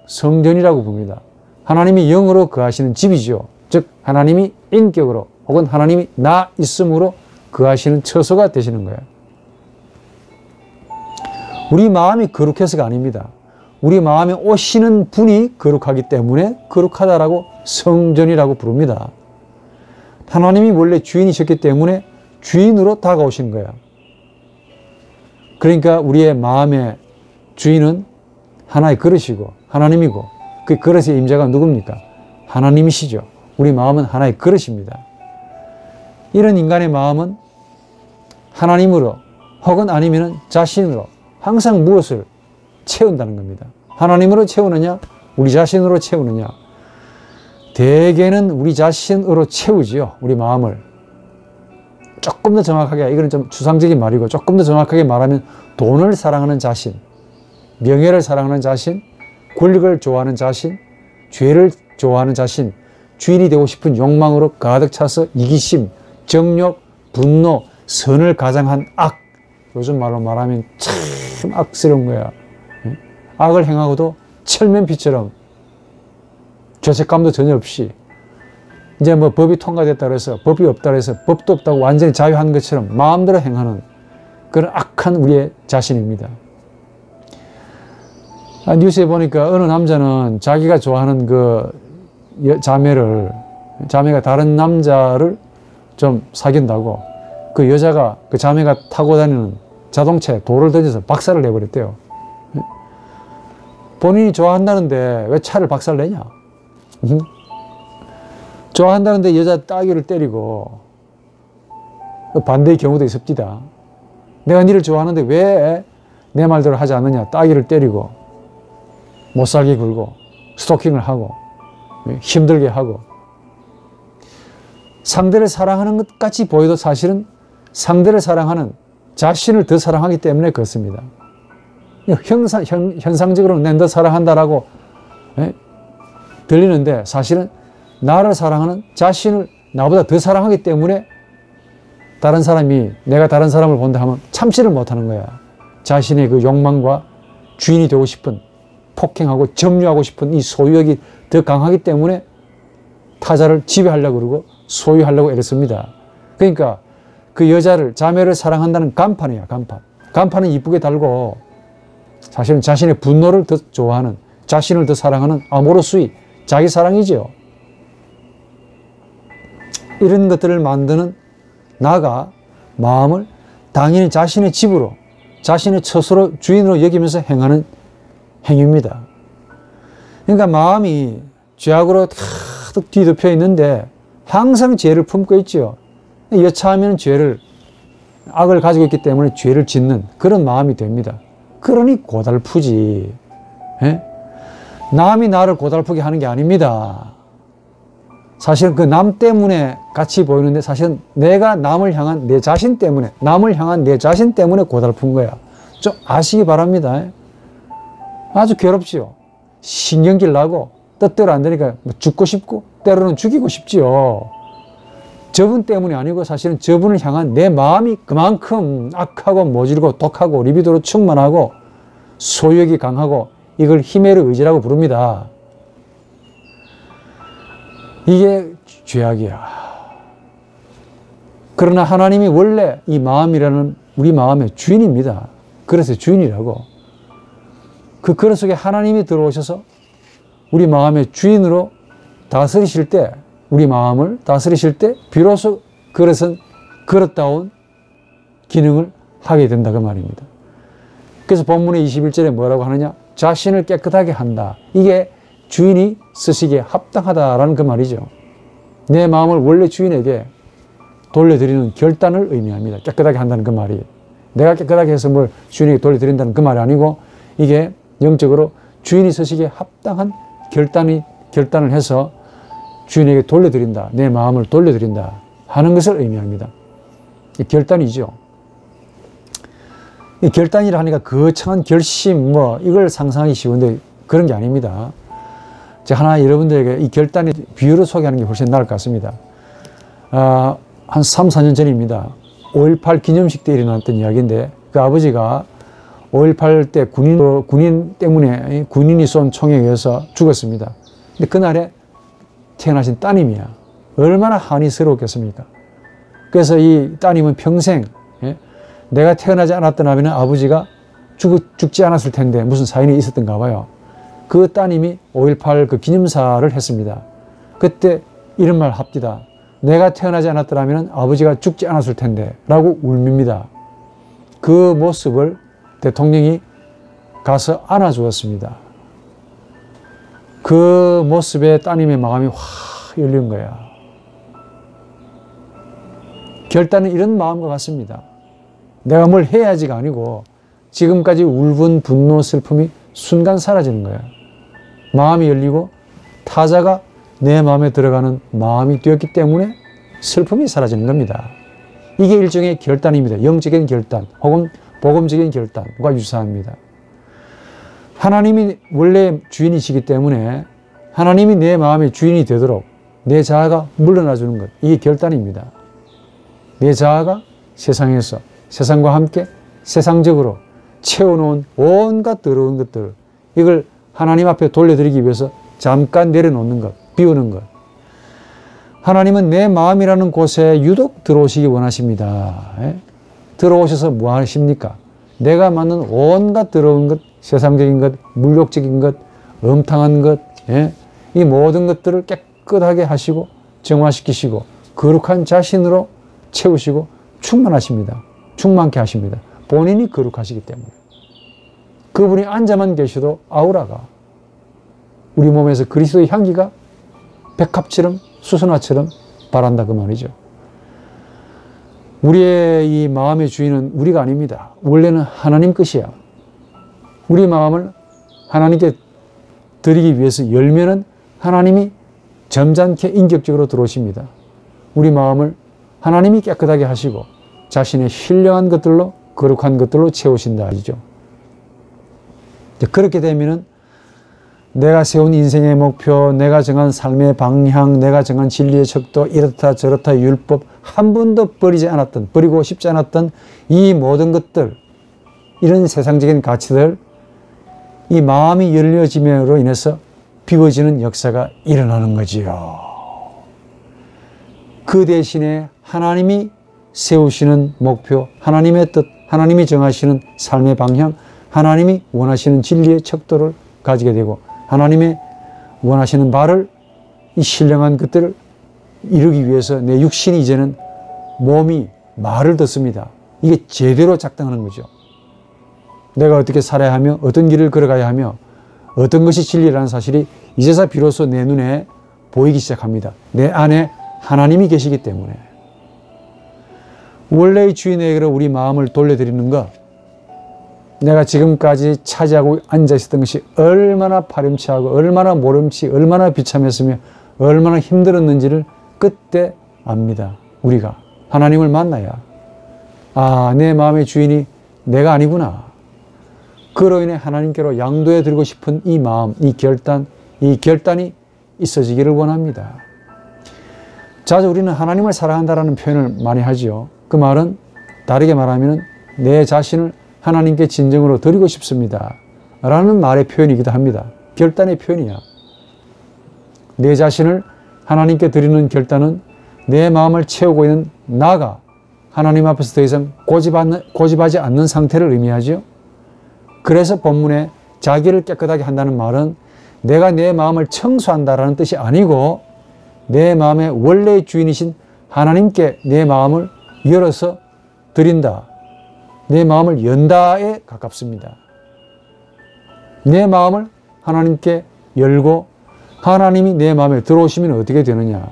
성전이라고 봅니다. 하나님이 영으로 거하시는 집이죠. 즉 하나님이 인격으로 혹은 하나님이 나 있음으로 거하시는 처소가 되시는 거예요. 우리 마음이 거룩해서가 아닙니다. 우리 마음에 오시는 분이 거룩하기 때문에 거룩하다라고 성전이라고 부릅니다. 하나님이 원래 주인이셨기 때문에 주인으로 다가오시는 거예요. 그러니까 우리의 마음의 주인은 하나의 그릇이고 하나님이고 그 그릇의 임자가 누굽니까? 하나님이시죠. 우리 마음은 하나의 그릇입니다. 이런 인간의 마음은 하나님으로 혹은 아니면 자신으로 항상 무엇을 채운다는 겁니다. 하나님으로 채우느냐 우리 자신으로 채우느냐. 대개는 우리 자신으로 채우지요. 우리 마음을. 조금 더 정확하게, 이거는 좀 추상적인 말이고 조금 더 정확하게 말하면 돈을 사랑하는 자신, 명예를 사랑하는 자신, 권력을 좋아하는 자신, 죄를 좋아하는 자신, 주인이 되고 싶은 욕망으로 가득 차서 이기심, 정욕, 분노, 선을 가장한 악. 요즘 말로 말하면 참 악스러운 거야. 악을 행하고도 철면피처럼 죄책감도 전혀 없이 이제 뭐 법이 통과됐다 그래서 법이 없다 그래서 법도 없다고 완전히 자유한 것처럼 마음대로 행하는 그런 악한 우리의 자신입니다. 뉴스에 보니까 어느 남자는 자기가 좋아하는 그 자매가 다른 남자를 좀 사귄다고 그 여자가 그 자매가 타고 다니는 자동차에 돌을 던져서 박살을 내버렸대요. 본인이 좋아한다는데 왜 차를 박살내냐? 좋아한다는데 여자 따귀를 때리고 반대의 경우도 있습니다. 내가 니를 좋아하는데 왜 내 말대로 하지 않느냐? 따귀를 때리고 못살게 굴고 스토킹을 하고 힘들게 하고 상대를 사랑하는 것 같이 보여도 사실은 상대를 사랑하는 자신을 더 사랑하기 때문에 그렇습니다. 현상적으로는 난 더 사랑한다라고 들리는데 사실은 나를 사랑하는 자신을 나보다 더 사랑하기 때문에 다른 사람이 내가 다른 사람을 본다 하면 참지를 못하는 거야. 자신의 그 욕망과 주인이 되고 싶은 폭행하고 점유하고 싶은 이 소유욕이 더 강하기 때문에 타자를 지배하려고 그러고 소유하려고 애를 씁니다. 그러니까 그 여자를 자매를 사랑한다는 간판이야. 간판은 이쁘게 달고 사실은 자신의 분노를 더 좋아하는 자신을 더 사랑하는 아모르수이 자기 사랑이지요. 이런 것들을 만드는 나가 마음을 당연히 자신의 집으로 자신의 처소로 주인으로 여기면서 행하는 행위입니다. 그러니까 마음이 죄악으로 가득 뒤덮여 있는데 항상 죄를 품고 있죠. 여차하면 악을 가지고 있기 때문에 죄를 짓는 그런 마음이 됩니다. 그러니 고달프지. 남이 나를 고달프게 하는 게 아닙니다. 사실은 그 남 때문에 같이 보이는데 사실은 내가 남을 향한 내 자신 때문에 고달픈 거야. 좀 아시기 바랍니다. 아주 괴롭지요. 신경질 나고 뜻대로 안 되니까 죽고 싶고 때로는 죽이고 싶지요. 저분 때문이 아니고 사실은 저분을 향한 내 마음이 그만큼 악하고 모질고 독하고 리비도로 충만하고 소유욕이 강하고 이걸 힘의 의지라고 부릅니다. 이게 죄악이야. 그러나 하나님이 원래 이 마음이라는 우리 마음의 주인입니다. 그래서 주인이라고. 그 그릇 속에 하나님이 들어오셔서 우리 마음의 주인으로 다스리실 때, 우리 마음을 다스리실 때 비로소 그릇은 그릇다운 기능을 하게 된다 그 말입니다. 그래서 본문의 21절에 뭐라고 하느냐? 자신을 깨끗하게 한다. 이게 주인이 쓰시기에 합당하다라는 그 말이죠. 내 마음을 원래 주인에게 돌려드리는 결단을 의미합니다. 깨끗하게 한다는 그 말이. 내가 깨끗하게 해서 뭘 주인에게 돌려드린다는 그 말이 아니고 이게 영적으로 주인이 쓰시기에 합당한 결단을 해서 주인에게 돌려드린다. 내 마음을 돌려드린다 하는 것을 의미합니다. 이 결단이죠. 이 결단이라 하니까 거창한 결심 이걸 상상하기 쉬운데 그런 게 아닙니다. 제가 하나 여러분들에게 이 결단의 비유를 소개하는 게 훨씬 나을 것 같습니다. 한 3, 4년 전입니다. 5.18 기념식 때 일어났던 이야기인데 그 아버지가 5.18 때 군인 때문에 군인이 쏜 총에 의해서 죽었습니다. 근데 그날에 태어나신 따님이야. 얼마나 한이스러웠겠습니까? 그래서 이 따님은 평생 내가 태어나지 않았더라면 아버지가 죽지 않았을 텐데 무슨 사연이 있었던가 봐요. 그 따님이 5.18 그 기념사를 했습니다. 그때 이런 말 합디다. 내가 태어나지 않았더라면 아버지가 죽지 않았을 텐데 라고 울밉니다. 그 모습을 대통령이 가서 안아주었습니다. 그 모습에 따님의 마음이 확 열린 거야. 결단은 이런 마음과 같습니다. 내가 뭘 해야지가 아니고 지금까지 울분, 분노, 슬픔이 순간 사라지는 거야. 마음이 열리고 타자가 내 마음에 들어가는 마음이 되었기 때문에 슬픔이 사라지는 겁니다. 이게 일종의 결단입니다. 영적인 결단 혹은 복음적인 결단과 유사합니다. 하나님이 원래 주인이시기 때문에 하나님이 내 마음의 주인이 되도록 내 자아가 물러나 주는 것, 이게 결단입니다. 내 자아가 세상에서 세상과 함께 세상적으로 채워놓은 온갖 더러운 것들, 이걸 하나님 앞에 돌려드리기 위해서 잠깐 내려놓는 것, 비우는 것. 하나님은 내 마음이라는 곳에 유독 들어오시기 원하십니다. 들어오셔서 뭐 하십니까? 내가 만든 온갖 더러운 것, 세상적인 것, 물욕적인 것, 음탕한 것, 이 모든 것들을 깨끗하게 하시고 정화시키시고 거룩한 자신으로 채우시고 충만하십니다. 충만케 하십니다. 본인이 거룩하시기 때문에. 그분이 앉아만 계셔도 아우라가 우리 몸에서 그리스도의 향기가 백합처럼 수선화처럼 바란다 그 말이죠. 우리의 이 마음의 주인은 우리가 아닙니다. 원래는 하나님 것이야. 우리 마음을 하나님께 드리기 위해서 열면은 하나님이 점잖게 인격적으로 들어오십니다. 우리 마음을 하나님이 깨끗하게 하시고 자신의 신령한 것들로 거룩한 것들로 채우신다 하죠. 그렇게 되면은 내가 세운 인생의 목표, 내가 정한 삶의 방향, 내가 정한 진리의 척도, 이렇다 저렇다 율법 한 번도 버리고 싶지 않았던 이 모든 것들, 이런 세상적인 가치들, 이 마음이 열려짐으로 인해서 비워지는 역사가 일어나는 거지요. 그 대신에 하나님이 세우시는 목표, 하나님의 뜻, 하나님이 정하시는 삶의 방향, 하나님이 원하시는 진리의 척도를 가지게 되고 하나님의 원하시는 바를, 이 신령한 것들을 이루기 위해서 내 육신이 이제는 몸이 말을 듣습니다. 이게 제대로 작동하는 거죠. 내가 어떻게 살아야 하며 어떤 길을 걸어가야 하며 어떤 것이 진리라는 사실이 이제서 비로소 내 눈에 보이기 시작합니다. 내 안에 하나님이 계시기 때문에. 원래의 주인에게로 우리 마음을 돌려드리는 것, 내가 지금까지 차지하고 앉아있었던 것이 얼마나 파렴치하고 얼마나 모렴치, 얼마나 비참했으며 얼마나 힘들었는지를 그때 압니다. 우리가 하나님을 만나야 내 마음의 주인이 내가 아니구나. 그로 인해 하나님께로 양도해 드리고 싶은 이 마음, 이 결단이 있어지기를 원합니다. 자주 우리는 하나님을 사랑한다라는 표현을 많이 하지요. 그 말은 다르게 말하면 내 자신을 하나님께 진정으로 드리고 싶습니다. 라는 말의 표현이기도 합니다. 결단의 표현이야. 내 자신을 하나님께 드리는 결단은 내 마음을 채우고 있는 나가 하나님 앞에서 더 이상 고집하지 않는 상태를 의미하죠. 그래서 본문에 자기를 깨끗하게 한다는 말은 내가 내 마음을 청소한다라는 뜻이 아니고 내 마음의 원래의 주인이신 하나님께 내 마음을 열어서 드린다. 내 마음을 연다에 가깝습니다. 내 마음을 하나님께 열고 하나님이 내 마음에 들어오시면 어떻게 되느냐.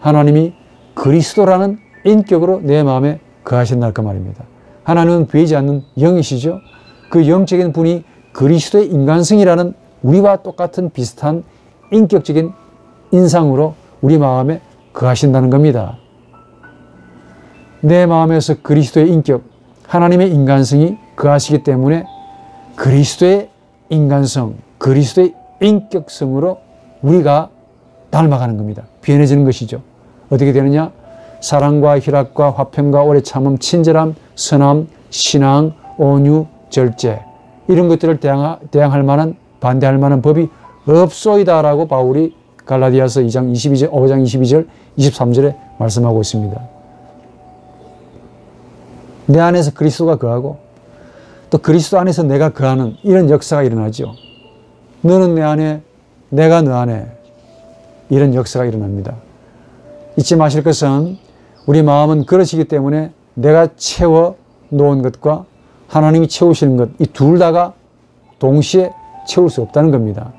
하나님이 그리스도라는 인격으로 내 마음에 거하신다 그 말입니다. 하나님은 보이지 않는 영이시죠. 그 영적인 분이 그리스도의 인간성이라는 우리와 똑같은 비슷한 인격적인 인상으로 우리 마음에 거하신다는 겁니다. 내 마음에서 그리스도의 인격, 하나님의 인간성이 거하시기 때문에 그리스도의 인간성, 그리스도의 인격성으로 우리가 닮아가는 겁니다. 변해지는 것이죠. 어떻게 되느냐? 사랑과 희락과 화평과 오래 참음, 친절함, 선함, 신앙, 온유, 절제 이런 것들을 대항할 만한 반대할 만한 법이 없소이다라고 바울이 갈라디아서 5장 22절, 23절에 말씀하고 있습니다. 내 안에서 그리스도가 거하고 또 그리스도 안에서 내가 거하는 이런 역사가 일어나죠. 너는 내 안에, 내가 너 안에 이런 역사가 일어납니다. 잊지 마실 것은 우리 마음은 그릇이기 때문에 내가 채워 놓은 것과 하나님이 채우시는 것, 이 둘 다가 동시에 채울 수 없다는 겁니다.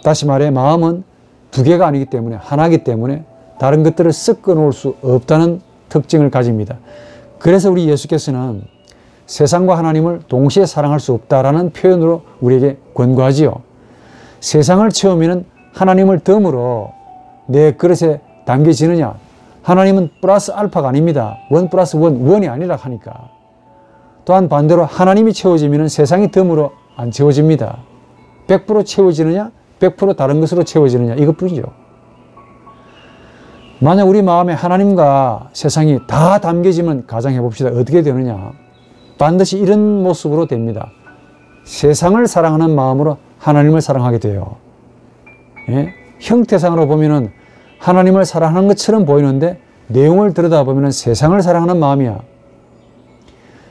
다시 말해 마음은 두 개가 아니기 때문에 하나이기 때문에 다른 것들을 섞어 놓을 수 없다는 특징을 가집니다. 그래서 우리 예수께서는 세상과 하나님을 동시에 사랑할 수 없다라는 표현으로 우리에게 권고하지요. 세상을 채우면 하나님을 덤으로 내 그릇에 담겨지느냐? 하나님은 플러스 알파가 아닙니다. 원 플러스 원, 원이 아니라 하니까. 또한 반대로 하나님이 채워지면 세상이 덤으로 안 채워집니다. 100% 채워지느냐? 100% 다른 것으로 채워지느냐? 이것뿐이죠. 만약 우리 마음에 하나님과 세상이 다 담겨지면 가정해 봅시다. 어떻게 되느냐? 반드시 이런 모습으로 됩니다. 세상을 사랑하는 마음으로 하나님을 사랑하게 돼요. 예? 형태상으로 보면은 하나님을 사랑하는 것처럼 보이는데 내용을 들여다보면 세상을 사랑하는 마음이야.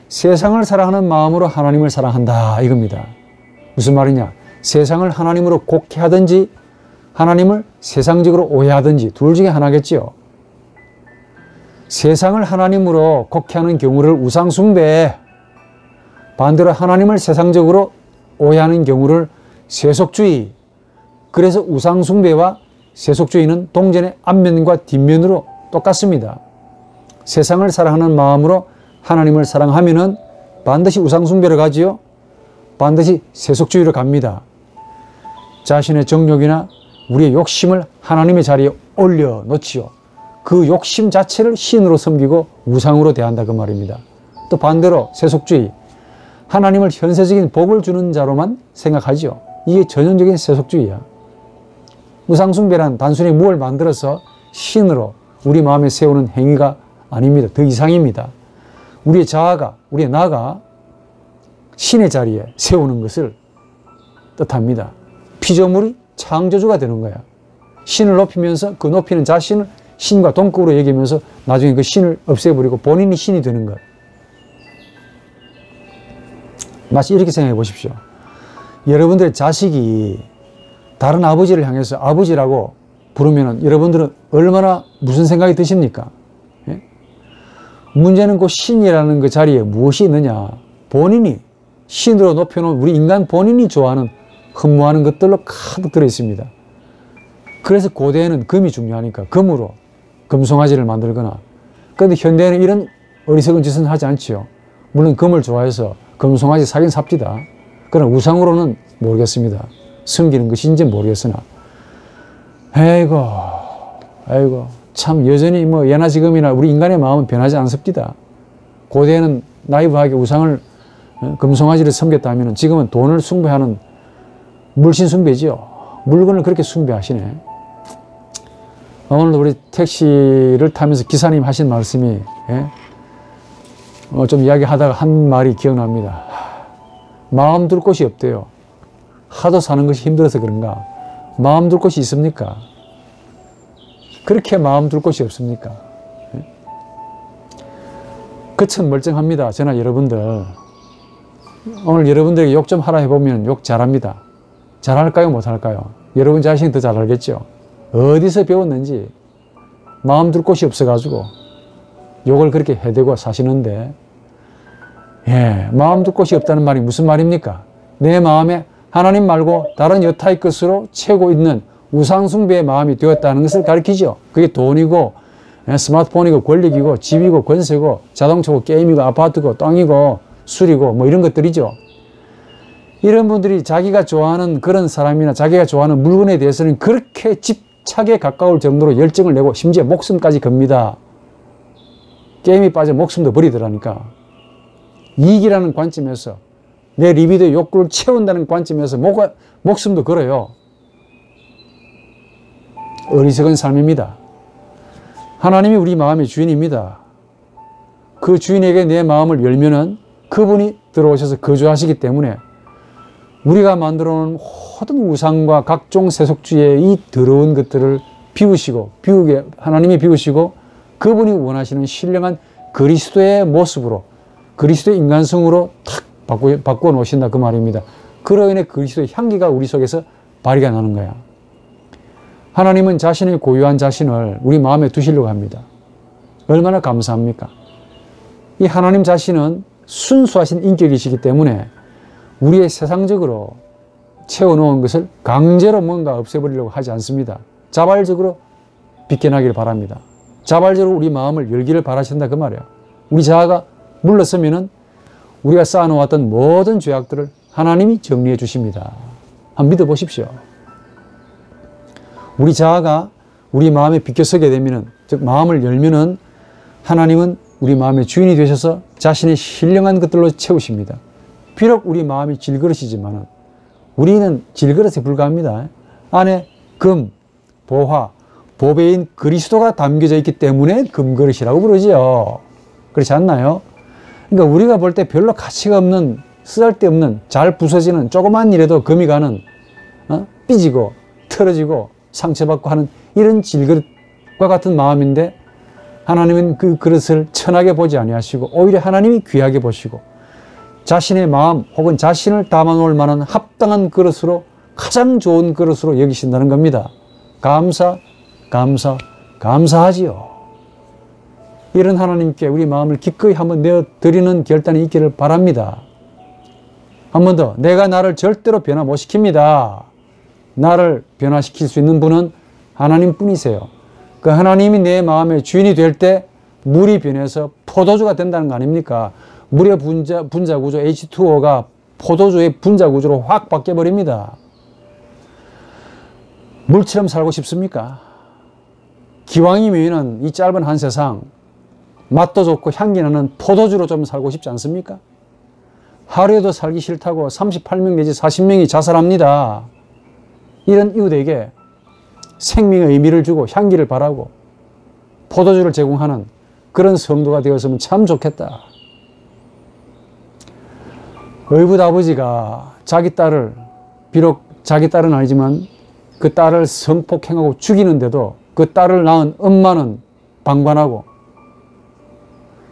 세상을 사랑하는 마음으로 하나님을 사랑한다 이겁니다. 무슨 말이냐? 세상을 하나님으로 곡해하든지 하나님을 세상적으로 오해하든지 둘 중에 하나겠지요. 세상을 하나님으로 곡해하는 경우를 우상숭배, 반대로 하나님을 세상적으로 오해하는 경우를 세속주의. 그래서 우상숭배와 세속주의는 동전의 앞면과 뒷면으로 똑같습니다. 세상을 사랑하는 마음으로 하나님을 사랑하면은 반드시 우상숭배를 가지요. 반드시 세속주의로 갑니다. 자신의 정욕이나 우리의 욕심을 하나님의 자리에 올려놓지요. 그 욕심 자체를 신으로 섬기고 우상으로 대한다 그 말입니다. 또 반대로 세속주의, 하나님을 현세적인 복을 주는 자로만 생각하지요. 이게 전형적인 세속주의야. 우상숭배란 단순히 무엇을 만들어서 신으로 우리 마음에 세우는 행위가 아닙니다. 더 이상입니다. 우리의 자아가, 우리의 나가 신의 자리에 세우는 것을 뜻합니다. 피조물이 창조주가 되는 거야. 신을 높이면서 그 높이는 자신을 신과 동급으로 여기면서 나중에 그 신을 없애버리고 본인이 신이 되는 것. 마치 이렇게 생각해 보십시오. 여러분들의 자식이 다른 아버지를 향해서 아버지라고 부르면 여러분들은 얼마나 무슨 생각이 드십니까? 예? 문제는 그 신이라는 그 자리에 무엇이 있느냐? 본인이 신으로 높여놓은 우리 인간 본인이 좋아하는 흠모하는 것들로 가득 들어있습니다. 그래서 고대에는 금이 중요하니까 금으로 금송아지를 만들거나, 그런데 현대에는 이런 어리석은 짓은 하지 않지요. 물론 금을 좋아해서 금송아지 사긴 삽디다. 그러나 우상으로는 모르겠습니다. 숨기는 것인지 모르겠으나, 아이고 참 여전히 뭐 예나 지금이나 우리 인간의 마음은 변하지 않습니다. 고대에는 나이브하게 우상을, 금송아지를 섬겼다 하면 지금은 돈을 숭배하는 물신 숭배지요. 물건을 그렇게 숭배하시네. 오늘도 우리 택시를 타면서 기사님 하신 말씀이, 좀 이야기하다가 한 말이 기억납니다. 마음 둘 곳이 없대요. 하도 사는 것이 힘들어서 그런가? 마음 둘 곳이 있습니까? 그렇게 마음 둘 곳이 없습니까? 그참 멀쩡합니다. 저나 여러분들. 오늘 여러분들에게 욕 좀 하라 해보면 욕 잘합니다. 잘할까요? 못할까요? 여러분 자신이 더 잘 알겠죠? 어디서 배웠는지 마음 둘 곳이 없어가지고 욕을 그렇게 해대고 사시는데, 마음 둘 곳이 없다는 말이 무슨 말입니까? 내 마음에 하나님 말고 다른 여타의 것으로 채우고 있는 우상숭배의 마음이 되었다는 것을 가리키죠. 그게 돈이고 스마트폰이고 권력이고 집이고 권세고 자동차고 게임이고 아파트고 땅이고 술이고 뭐 이런 것들이죠. 이런 분들이 자기가 좋아하는 그런 사람이나 자기가 좋아하는 물건에 대해서는 그렇게 집착에 가까울 정도로 열정을 내고 심지어 목숨까지 겁니다. 게임에 빠져 목숨도 버리더라니까. 이익이라는 관점에서 내 리비도의 욕구를 채운다는 관점에서 목숨도 걸어요. 어리석은 삶입니다. 하나님이 우리 마음의 주인입니다. 그 주인에게 내 마음을 열면은 그분이 들어오셔서 거주하시기 때문에 우리가 만들어 놓은 모든 우상과 각종 세속주의의 이 더러운 것들을 하나님이 비우시고 그분이 원하시는 신령한 그리스도의 모습으로, 그리스도의 인간성으로 탁 바꾸어 놓으신다 그 말입니다. 그로 인해 그리스도의 향기가 우리 속에서 발휘가 나는 거야. 하나님은 자신의 고유한 자신을 우리 마음에 두시려고 합니다. 얼마나 감사합니까? 이 하나님 자신은 순수하신 인격이시기 때문에 우리의 세상적으로 채워놓은 것을 강제로 뭔가 없애버리려고 하지 않습니다. 자발적으로 비껴나기를 바랍니다. 자발적으로 우리 마음을 열기를 바라신다 그 말이에요. 우리 자아가 물러서면은 우리가 쌓아놓았던 모든 죄악들을 하나님이 정리해 주십니다. 한번 믿어보십시오. 우리 자아가 우리 마음에 비껴서게 되면은, 즉 마음을 열면은 하나님은 우리 마음의 주인이 되셔서 자신의 신령한 것들로 채우십니다. 비록 우리 마음이 질그릇이지만 우리는 질그릇에 불과합니다. 안에 금, 보화, 보배인 그리스도가 담겨져 있기 때문에 금그릇이라고 부르죠. 그렇지 않나요? 그러니까 우리가 볼 때 별로 가치가 없는, 쓰잘데없는, 잘 부서지는 조그만 일에도 금이 가는, 삐지고 틀어지고 상처받고 하는 이런 질그릇과 같은 마음인데 하나님은 그 그릇을 천하게 보지 아니하시고 오히려 하나님이 귀하게 보시고 자신의 마음 혹은 자신을 담아놓을 만한 합당한 그릇으로, 가장 좋은 그릇으로 여기신다는 겁니다. 감사하지요. 이런 하나님께 우리 마음을 기꺼이 한번 내어드리는 결단이 있기를 바랍니다. 한 번 더, 내가 나를 절대로 변화 못 시킵니다. 나를 변화시킬 수 있는 분은 하나님 뿐이세요. 그 하나님이 내 마음의 주인이 될 때 물이 변해서 포도주가 된다는 거 아닙니까? 물의 분자 구조 H2O가 포도주의 분자 구조로 확 바뀌어버립니다. 물처럼 살고 싶습니까? 기왕이면 이 짧은 한 세상 맛도 좋고 향기 나는 포도주로 좀 살고 싶지 않습니까? 하루에도 살기 싫다고 38명 내지 40명이 자살합니다. 이런 이웃에게 생명의 의미를 주고 향기를 바라고 포도주를 제공하는 그런 성도가 되었으면 참 좋겠다. 의붓 아버지가 자기 딸을, 비록 자기 딸은 아니지만 그 딸을 성폭행하고 죽이는데도 그 딸을 낳은 엄마는 방관하고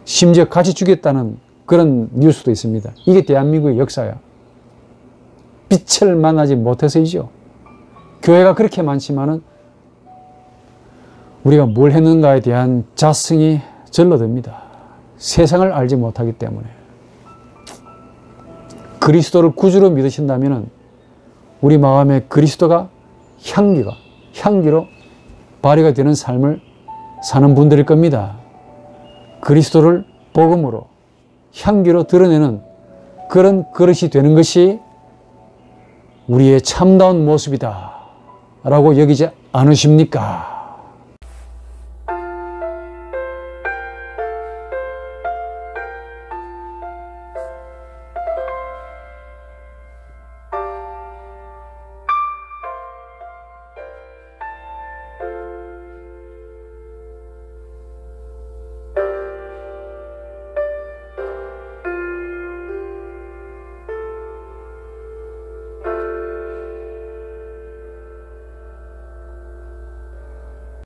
심지어 같이 죽였다는 그런 뉴스도 있습니다. 이게 대한민국의 역사야. 빛을 만나지 못해서이죠. 교회가 그렇게 많지만은 우리가 뭘 했는가에 대한 자성이 절로듭니다. 세상을 알지 못하기 때문에. 그리스도를 구주로 믿으신다면 우리 마음에 그리스도가 향기로 발휘가 되는 삶을 사는 분들일 겁니다. 그리스도를 복음으로 향기로 드러내는 그런 그릇이 되는 것이 우리의 참다운 모습이다 라고 여기지 않으십니까?